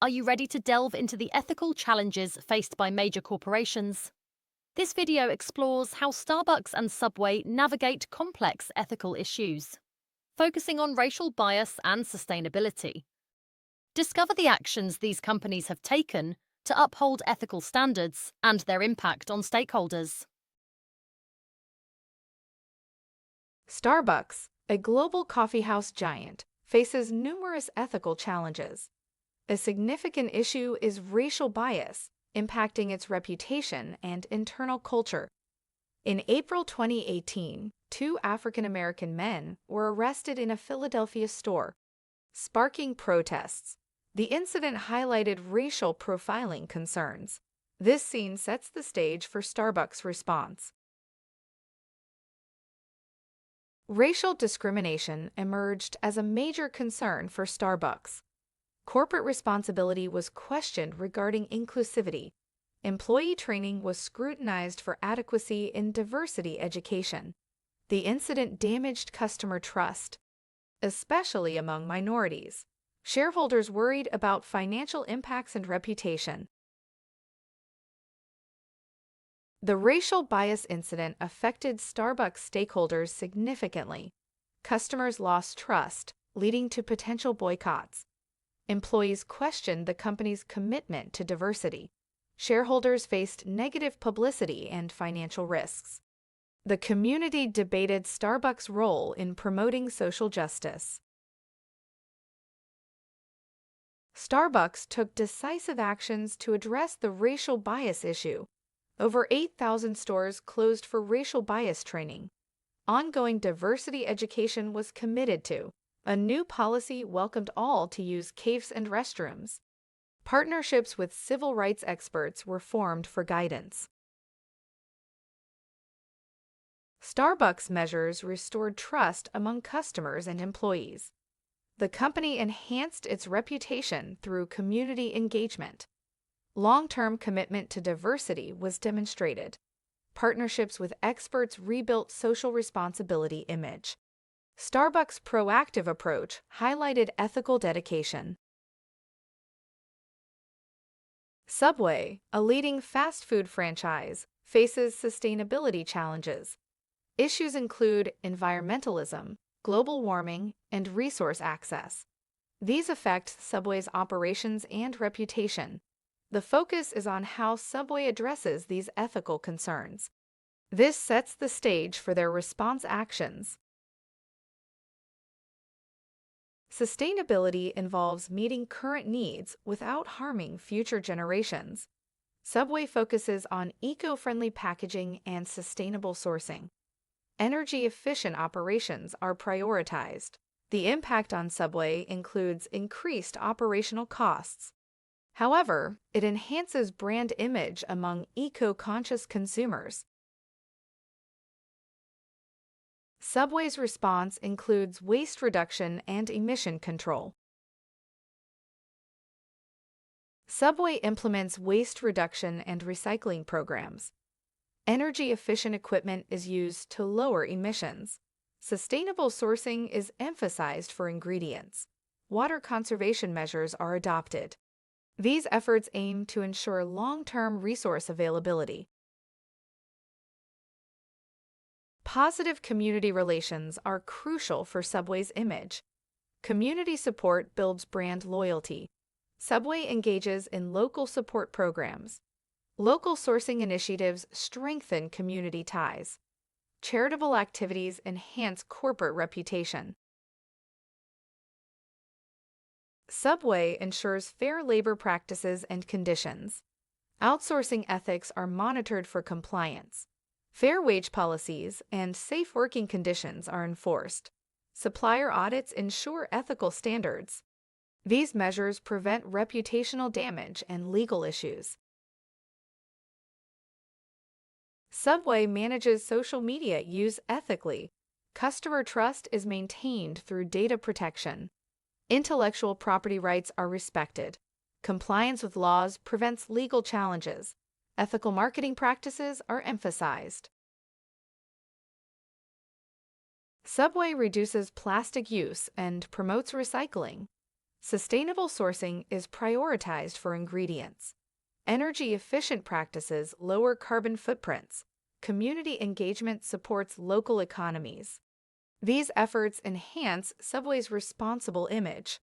Are you ready to delve into the ethical challenges faced by major corporations? This video explores how Starbucks and Subway navigate complex ethical issues, focusing on racial bias and sustainability. Discover the actions these companies have taken to uphold ethical standards and their impact on stakeholders. Starbucks, a global coffeehouse giant, faces numerous ethical challenges. A significant issue is racial bias, impacting its reputation and internal culture. In April 2018, two African American men were arrested in a Philadelphia store, sparking protests. The incident highlighted racial profiling concerns. This scene sets the stage for Starbucks' response. Racial discrimination emerged as a major concern for Starbucks. Corporate responsibility was questioned regarding inclusivity. Employee training was scrutinized for adequacy in diversity education. The incident damaged customer trust, especially among minorities. Shareholders worried about financial impacts and reputation. The racial bias incident affected Starbucks stakeholders significantly. Customers lost trust, leading to potential boycotts. Employees questioned the company's commitment to diversity. Shareholders faced negative publicity and financial risks. The community debated Starbucks' role in promoting social justice. Starbucks took decisive actions to address the racial bias issue. Over 8,000 stores closed for racial bias training. Ongoing diversity education was committed to. A new policy welcomed all to use cafes and restrooms. Partnerships with civil rights experts were formed for guidance. Starbucks measures restored trust among customers and employees. The company enhanced its reputation through community engagement. Long-term commitment to diversity was demonstrated. Partnerships with experts rebuilt social responsibility image. Starbucks' proactive approach highlighted ethical dedication. Subway, a leading fast food franchise, faces sustainability challenges. Issues include environmentalism, global warming, and resource access. These affect Subway's operations and reputation. The focus is on how Subway addresses these ethical concerns. This sets the stage for their response actions. Sustainability involves meeting current needs without harming future generations. Subway focuses on eco-friendly packaging and sustainable sourcing. Energy-efficient operations are prioritized. The impact on Subway includes increased operational costs. However, it enhances brand image among eco-conscious consumers. Subway's response includes waste reduction and emission control. Subway implements waste reduction and recycling programs. Energy-efficient equipment is used to lower emissions. Sustainable sourcing is emphasized for ingredients. Water conservation measures are adopted. These efforts aim to ensure long-term resource availability. Positive community relations are crucial for Subway's image. Community support builds brand loyalty. Subway engages in local support programs. Local sourcing initiatives strengthen community ties. Charitable activities enhance corporate reputation. Subway ensures fair labor practices and conditions. Outsourcing ethics are monitored for compliance. Fair wage policies and safe working conditions are enforced. Supplier audits ensure ethical standards. These measures prevent reputational damage and legal issues. Subway manages social media use ethically. Customer trust is maintained through data protection. Intellectual property rights are respected. Compliance with laws prevents legal challenges. Ethical marketing practices are emphasized. Subway reduces plastic use and promotes recycling. Sustainable sourcing is prioritized for ingredients. Energy-efficient practices lower carbon footprints. Community engagement supports local economies. These efforts enhance Subway's responsible image.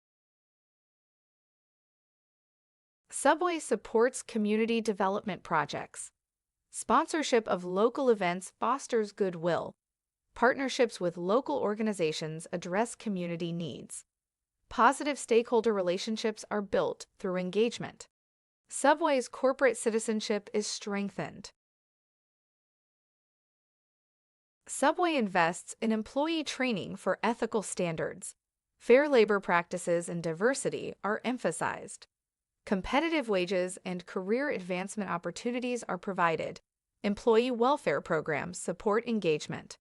Subway supports community development projects. Sponsorship of local events fosters goodwill. Partnerships with local organizations address community needs. Positive stakeholder relationships are built through engagement. Subway's corporate citizenship is strengthened. Subway invests in employee training for ethical standards. Fair labor practices and diversity are emphasized. Competitive wages and career advancement opportunities are provided. Employee welfare programs support engagement.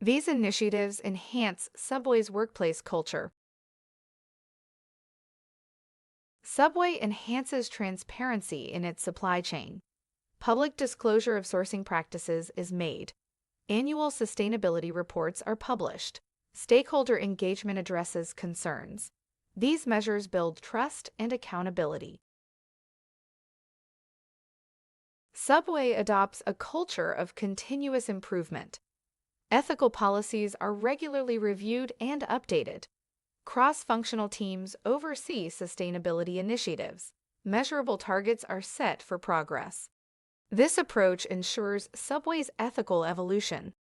These initiatives enhance Subway's workplace culture. Subway enhances transparency in its supply chain. Public disclosure of sourcing practices is made. Annual sustainability reports are published. Stakeholder engagement addresses concerns. These measures build trust and accountability. Subway adopts a culture of continuous improvement. Ethical policies are regularly reviewed and updated. Cross-functional teams oversee sustainability initiatives. Measurable targets are set for progress. This approach ensures Subway's ethical evolution.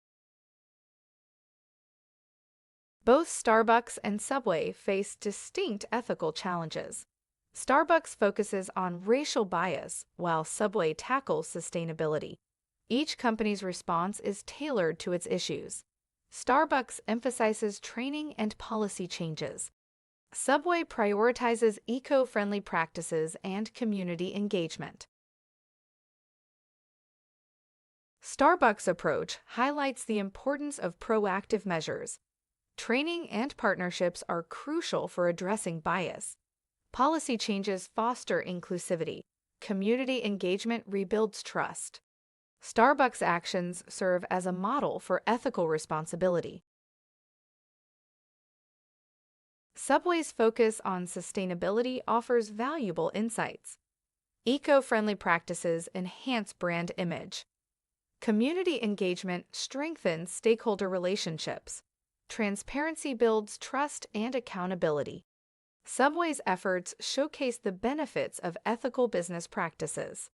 Both Starbucks and Subway face distinct ethical challenges. Starbucks focuses on racial bias, while Subway tackles sustainability. Each company's response is tailored to its issues. Starbucks emphasizes training and policy changes. Subway prioritizes eco-friendly practices and community engagement. Starbucks' approach highlights the importance of proactive measures. Training and partnerships are crucial for addressing bias. Policy changes foster inclusivity. Community engagement rebuilds trust. Starbucks' actions serve as a model for ethical responsibility. Subway's focus on sustainability offers valuable insights. Eco-friendly practices enhance brand image. Community engagement strengthens stakeholder relationships. Transparency builds trust and accountability. Subway's efforts showcase the benefits of ethical business practices.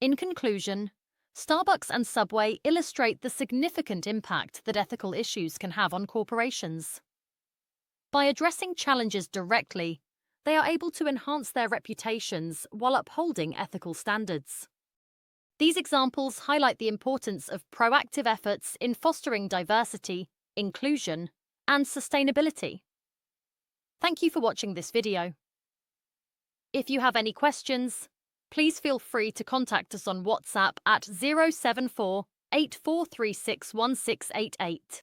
In conclusion, Starbucks and Subway illustrate the significant impact that ethical issues can have on corporations. By addressing challenges directly, they are able to enhance their reputations while upholding ethical standards. These examples highlight the importance of proactive efforts in fostering diversity, inclusion, and sustainability. Thank you for watching this video. If you have any questions, please feel free to contact us on WhatsApp at 074 8436 1688.